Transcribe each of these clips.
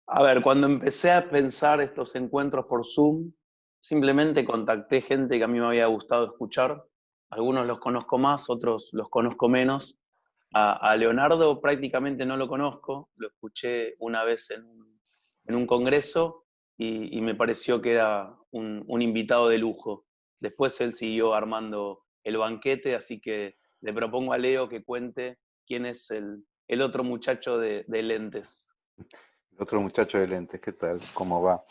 A ver, cuando empecé a pensar estos encuentros por Zoom, simplemente contacté gente que a mí me había gustado escuchar. Algunos los conozco más, otros los conozco menos. A Leonardo prácticamente no lo conozco, lo escuché una vez en un congreso y me pareció que era un invitado de lujo. Después él siguió armando el banquete, así que le propongo a Leo que cuente quién es el otro muchacho de lentes. Otro muchacho de lentes, ¿qué tal? ¿Cómo va?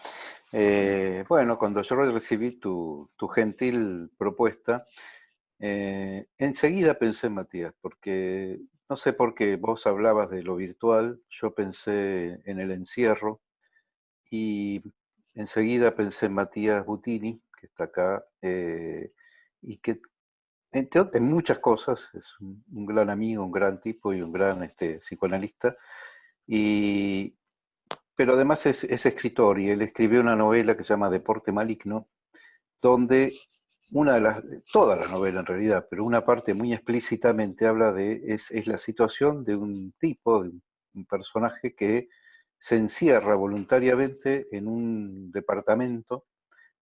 Bueno, cuando yo recibí tu gentil propuesta, enseguida pensé en Matías, porque no sé por qué vos hablabas de lo virtual, yo pensé en el encierro y enseguida pensé en Matías Butini, que está acá, y que en muchas cosas es un gran amigo, un gran tipo y un gran psicoanalista. Y, pero además es escritor y él escribió una novela que se llama Deporte Maligno, donde toda la novela en realidad, pero una parte muy explícitamente habla es la situación de un tipo, de un personaje que se encierra voluntariamente en un departamento,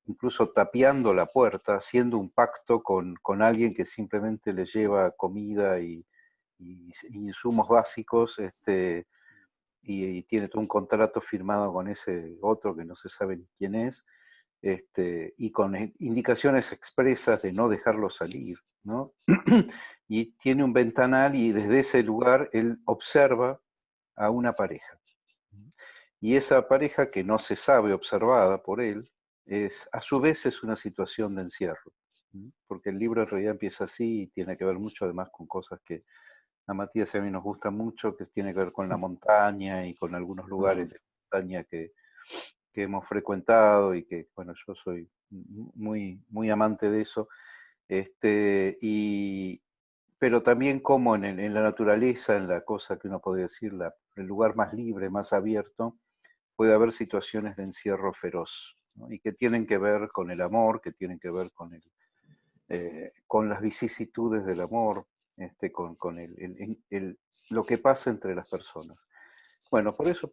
incluso tapiando la puerta, haciendo un pacto con alguien que simplemente le lleva comida y insumos básicos, y tiene todo un contrato firmado con ese otro que no se sabe ni quién es, y con indicaciones expresas de no dejarlo salir, ¿no? Y tiene un ventanal y desde ese lugar él observa a una pareja. Y esa pareja que no se sabe observada por él, a su vez es una situación de encierro, porque el libro en realidad empieza así y tiene que ver mucho además con cosas que a Matías y a mí nos gusta mucho, que tiene que ver con la montaña y con algunos lugares de montaña que hemos frecuentado y que, bueno, yo soy muy, muy amante de eso. Y, pero también como en la naturaleza, en la cosa que uno podría decir, el lugar más libre, más abierto, puede haber situaciones de encierro feroz, ¿no? Y que tienen que ver con el amor, que tienen que ver con las vicisitudes del amor, con lo que pasa entre las personas. Bueno, por eso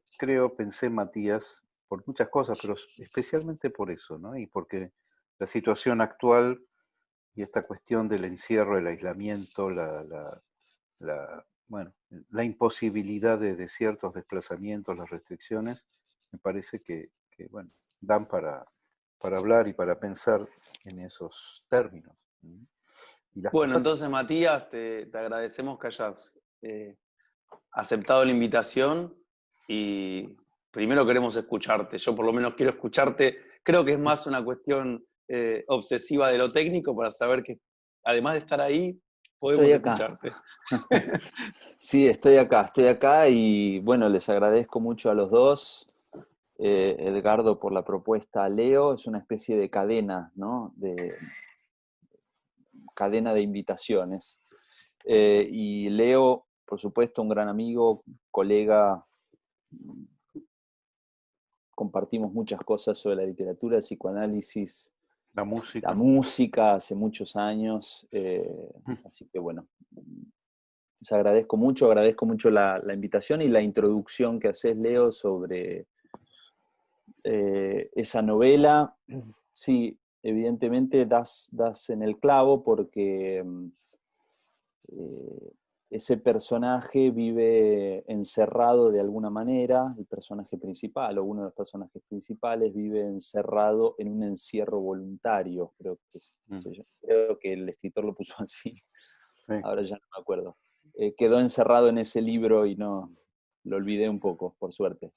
pensé en Matías, por muchas cosas, pero especialmente por eso, ¿no? Y porque la situación actual y esta cuestión del encierro, el aislamiento, bueno, la imposibilidad de ciertos desplazamientos, las restricciones, me parece que bueno, dan para hablar y para pensar en esos términos. Y las Bueno, cosas. entonces Matías, te agradecemos que hayas aceptado la invitación y primero queremos escucharte. Yo por lo menos quiero escucharte. Creo que es más una cuestión obsesiva de lo técnico para saber que además de estar ahí, Estoy podemos acá. escucharte. Sí, estoy acá y bueno, les agradezco mucho a los dos. Edgardo por la propuesta, Leo, es una especie de cadena, ¿no? Cadena de invitaciones. Y Leo, por supuesto, un gran amigo, colega, compartimos muchas cosas sobre la literatura, el psicoanálisis, La la música. música hace muchos años, así que bueno, les agradezco mucho la invitación y la introducción que haces, Leo, sobre esa novela. Sí, evidentemente das en el clavo porque ese personaje vive encerrado de alguna manera, el personaje principal o uno de los personajes principales vive encerrado en un encierro voluntario, creo que el escritor lo puso así, Sí. ahora ya no me acuerdo. Quedó encerrado en ese libro y no, lo olvidé un poco, por suerte.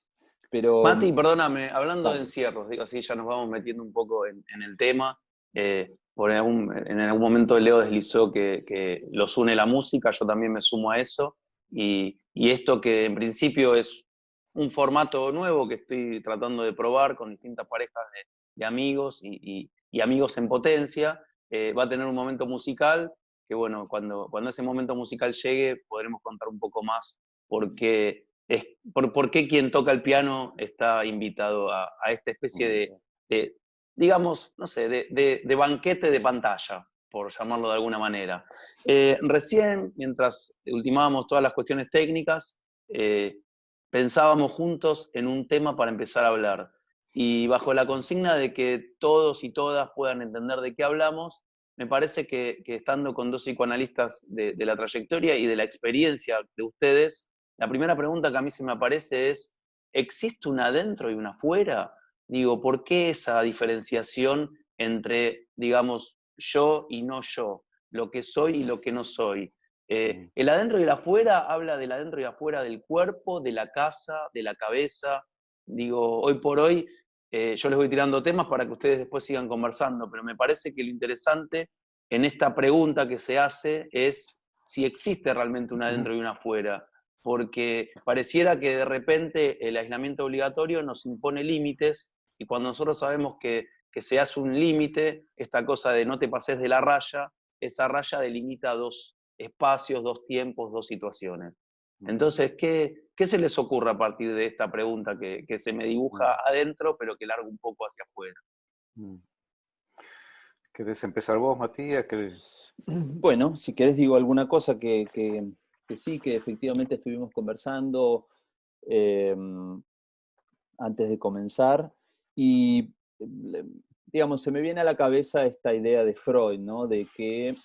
Pero, Mati, perdóname, hablando de dale. encierros, digo así, ya nos vamos metiendo un poco en el tema. En algún momento Leo deslizó que los une la música, yo también me sumo a eso. Y esto que en principio es un formato nuevo que estoy tratando de probar con distintas parejas de amigos y amigos en potencia, va a tener un momento musical que, bueno, cuando ese momento musical llegue podremos contar un poco más porque por qué quien toca el piano está invitado a esta especie de, digamos, no sé, de banquete de pantalla, por llamarlo de alguna manera. Recién, mientras ultimábamos todas las cuestiones técnicas, pensábamos juntos en un tema para empezar a hablar. Y bajo la consigna de que todos y todas puedan entender de qué hablamos, me parece que estando con dos psicoanalistas de la trayectoria y de la experiencia de ustedes, la primera pregunta que a mí se me aparece es, ¿existe un adentro y un afuera? Digo, ¿por qué esa diferenciación entre, digamos, yo y no yo? Lo que soy y lo que no soy. El adentro y el afuera habla del adentro y afuera del cuerpo, de la casa, de la cabeza. Digo, hoy por hoy yo les voy tirando temas para que ustedes después sigan conversando, pero me parece que lo interesante en esta pregunta que se hace es si existe realmente un adentro y un afuera, porque pareciera que de repente el aislamiento obligatorio nos impone límites y cuando nosotros sabemos que se hace un límite, esta cosa de no te pases de la raya, esa raya delimita dos espacios, dos tiempos, dos situaciones. Entonces, ¿qué se les ocurre a partir de esta pregunta que se me dibuja adentro, pero que largo un poco hacia afuera? ¿Querés empezar vos, Matías? Bueno, si querés digo alguna cosa que sí, que efectivamente estuvimos conversando antes de comenzar, y digamos, se me viene a la cabeza esta idea de Freud, ¿no? De que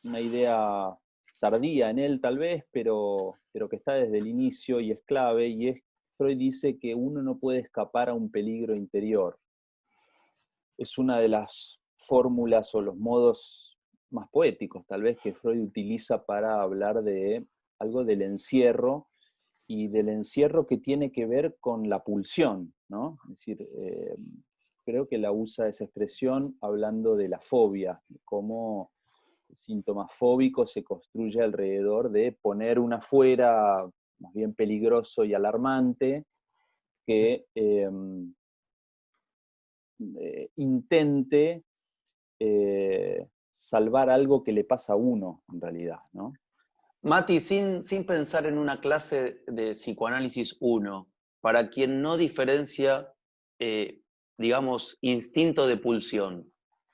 una idea tardía en él tal vez, pero que está desde el inicio y es clave, y es Freud dice que uno no puede escapar a un peligro interior. Es una de las fórmulas o los modos más poéticos tal vez que Freud utiliza para hablar de algo del encierro, y del encierro que tiene que ver con la pulsión, ¿no? Es decir, creo que la usa esa expresión hablando de la fobia, cómo el síntoma fóbico se construye alrededor de poner una afuera más bien peligroso y alarmante que intente salvar algo que le pasa a uno, en realidad, ¿no? Mati, sin pensar en una clase de psicoanálisis 1, para quien no diferencia, digamos, instinto de pulsión,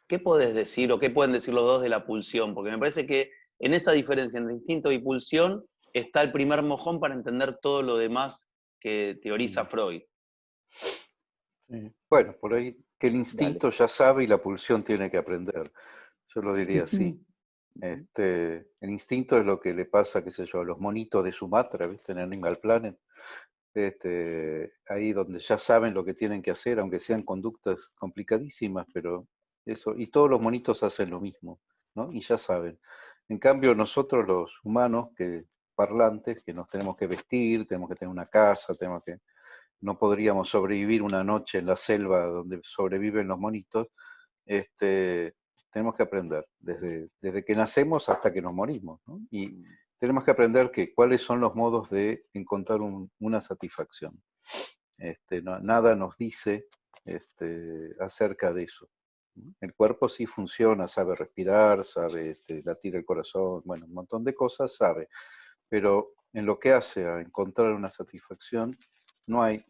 ¿qué podés decir o qué pueden decir los dos de la pulsión? Porque me parece que en esa diferencia entre instinto y pulsión está el primer mojón para entender todo lo demás que teoriza Freud. Bueno, por ahí que el instinto ya sabe y la pulsión tiene que aprender. Yo lo diría así. El instinto es lo que le pasa, qué sé yo, a los monitos de Sumatra, ¿viste? En Animal Planet. Ahí donde ya saben lo que tienen que hacer, aunque sean conductas complicadísimas, pero eso, y todos los monitos hacen lo mismo, ¿no? Y ya saben. En cambio, nosotros los humanos, parlantes, que nos tenemos que vestir, tenemos que tener una casa, no podríamos sobrevivir una noche en la selva donde sobreviven los monitos, tenemos que aprender, desde que nacemos hasta que nos morimos, ¿no? Y tenemos que aprender cuáles son los modos de encontrar una satisfacción. Nada nos dice acerca de eso. El cuerpo sí funciona, sabe respirar, sabe latir el corazón, bueno, un montón de cosas sabe, pero en lo que hace a encontrar una satisfacción, no hay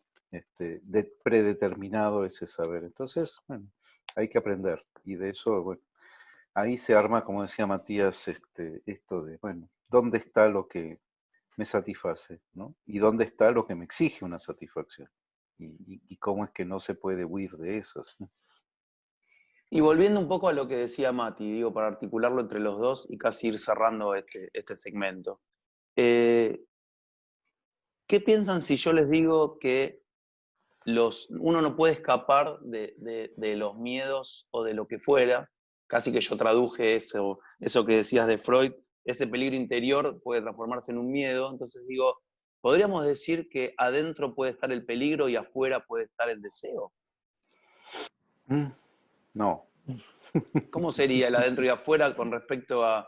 predeterminado ese saber. Entonces, bueno, hay que aprender. Y de eso, bueno, ahí se arma, como decía Matías, esto de, bueno, ¿dónde está lo que me satisface, ¿no? Y dónde está lo que me exige una satisfacción. Y cómo es que no se puede huir de eso, ¿sí? Y volviendo un poco a lo que decía Mati, digo, para articularlo entre los dos y casi ir cerrando este segmento. ¿Qué piensan si yo les digo que uno no puede escapar de los miedos o de lo que fuera? Casi que yo traduje eso que decías de Freud, ese peligro interior puede transformarse en un miedo. Entonces digo, ¿podríamos decir que adentro puede estar el peligro y afuera puede estar el deseo? No. ¿Cómo sería el adentro y afuera con respecto a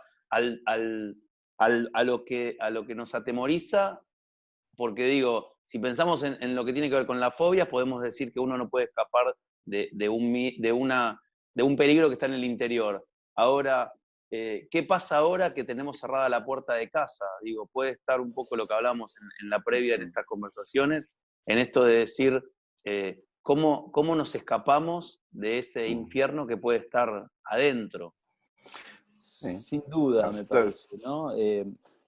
lo que nos atemoriza? Porque digo, si pensamos en lo que tiene que ver con la fobia, podemos decir que uno no puede escapar de un peligro que está en el interior. Ahora, ¿qué pasa ahora que tenemos cerrada la puerta de casa? Digo, puede estar un poco lo que hablamos en la previa, en estas conversaciones, en esto de decir, ¿cómo nos escapamos de ese infierno que puede estar adentro? Sin duda, me parece, ¿no?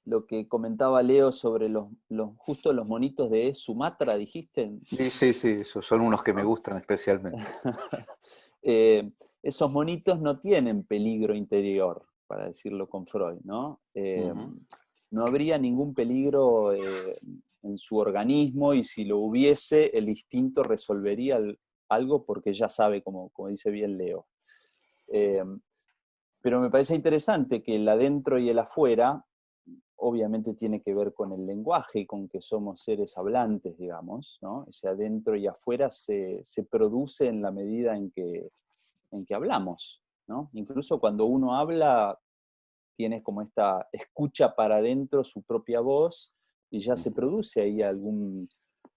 lo que comentaba Leo sobre justo los monitos de Sumatra, dijiste. Sí, esos son unos que me gustan especialmente. Esos monitos no tienen peligro interior, para decirlo con Freud, ¿no? No habría ningún peligro en su organismo, y si lo hubiese, el instinto resolvería algo porque ya sabe, como dice bien Leo. Pero me parece interesante que el adentro y el afuera obviamente tiene que ver con el lenguaje y con que somos seres hablantes, digamos, ¿no? Ese adentro y afuera se produce en la medida en que hablamos, ¿no? Incluso cuando uno habla, tienes como esta escucha para adentro su propia voz y ya se produce ahí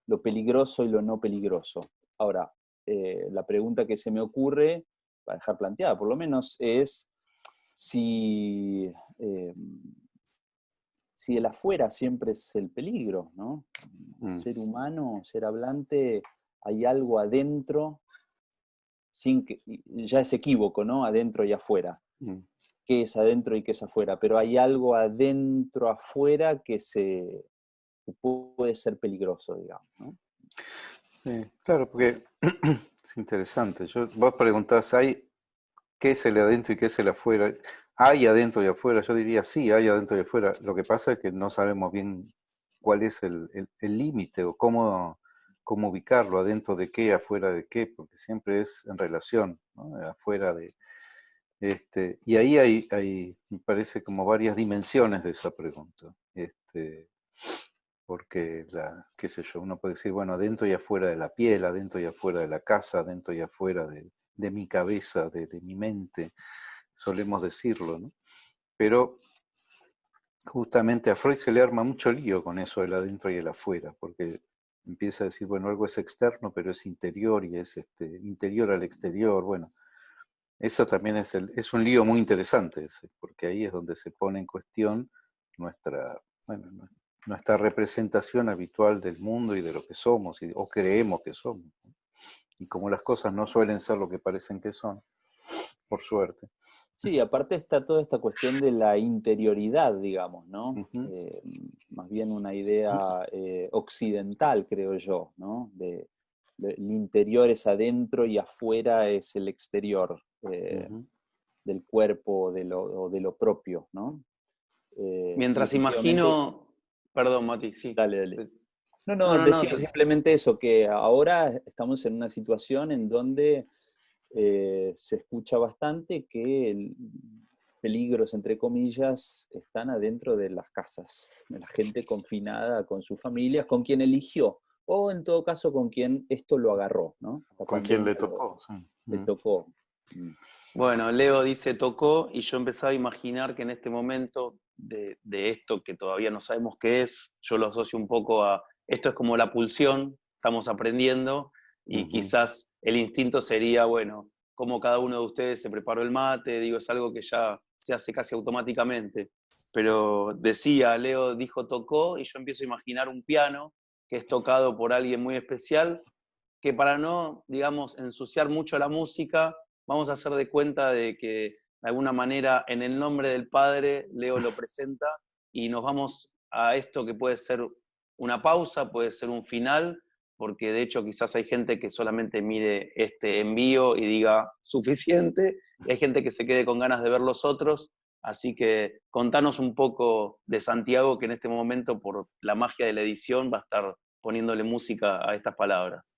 lo peligroso y lo no peligroso. Ahora, la pregunta que se me ocurre, para dejar planteada por lo menos, es si el afuera siempre es el peligro, ¿no? Ser humano, ser hablante, hay algo adentro, ya es equívoco, ¿no? Adentro y afuera. ¿Qué es adentro y qué es afuera? Pero hay algo adentro, afuera, que puede ser peligroso, digamos, ¿no? Sí, claro, porque es interesante. Vos preguntás, ¿qué es el adentro y qué es el afuera? ¿Hay adentro y afuera? Yo diría, sí, hay adentro y afuera. Lo que pasa es que no sabemos bien cuál es el límite o cómo ubicarlo, adentro de qué, afuera de qué, porque siempre es en relación, ¿no? Afuera de... y ahí me parece, como varias dimensiones de esa pregunta. Porque, qué sé yo, uno puede decir, bueno, adentro y afuera de la piel, adentro y afuera de la casa, adentro y afuera de mi cabeza, de mi mente, solemos decirlo, ¿no? Pero justamente a Freud se le arma mucho lío con eso del adentro y el afuera, porque empieza a decir, bueno, algo es externo, pero es interior y es interior al exterior. Bueno, eso también es un lío muy interesante ese, porque ahí es donde se pone en cuestión nuestra representación habitual del mundo y de lo que somos, o creemos que somos. Y como las cosas no suelen ser lo que parecen que son, por suerte. Sí, aparte está toda esta cuestión de la interioridad, digamos, ¿no? Más bien una idea occidental, creo yo, ¿no? El interior es adentro y afuera es el exterior del cuerpo o de lo propio, ¿no? Y Mientras efectivamente, imagino, perdón, Mati, sí. dale. No, No, no, no. decía simplemente eso, que ahora estamos en una situación en donde se escucha bastante que peligros, entre comillas, están adentro de las casas, de la gente confinada con sus familias, con quien eligió, o en todo caso con quien esto lo agarró, ¿no? La Con quien le pandemia tocó. le tocó. Bueno, Leo dice tocó, y yo empezaba a imaginar que en este momento de esto que todavía no sabemos qué es, yo lo asocio un poco a, esto es como la pulsión, estamos aprendiendo, y quizás el instinto sería, bueno, como cada uno de ustedes se preparó el mate, digo, es algo que ya se hace casi automáticamente. Pero decía, Leo dijo tocó, y yo empiezo a imaginar un piano que es tocado por alguien muy especial, que para no, digamos, ensuciar mucho la música, vamos a hacer de cuenta de que de alguna manera en el nombre del Padre Leo lo presenta, y nos vamos a esto que puede ser una pausa, puede ser un final, porque de hecho quizás hay gente que solamente mire este envío y diga suficiente, y hay gente que se quede con ganas de ver los otros. Así que contanos un poco de Santiago, que en este momento por la magia de la edición va a estar poniéndole música a estas palabras.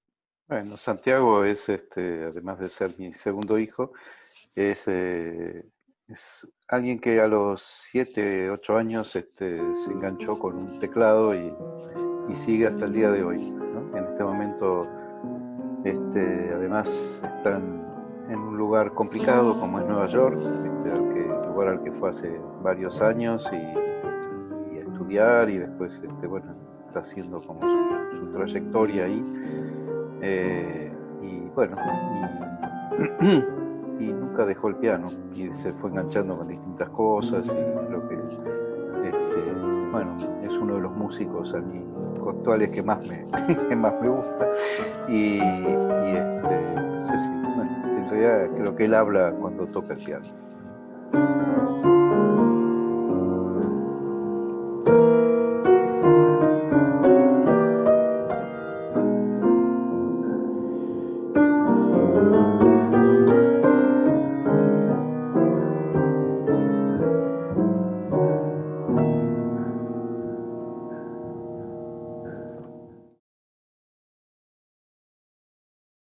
Bueno, Santiago es, además de ser mi segundo hijo, es alguien que a los 7, 8 años se enganchó con un teclado y sigue hasta el día de hoy, ¿no? En este momento, además, están en un lugar complicado como es Nueva York, lugar al que fue hace varios años y a estudiar, y después, bueno, está haciendo como su trayectoria ahí. Y bueno, y nunca dejó el piano y se fue enganchando con distintas cosas, y creo que bueno, es uno de los músicos a mí actuales que más que más me gusta, y no sé si, bueno, en realidad creo que él habla cuando toca el piano.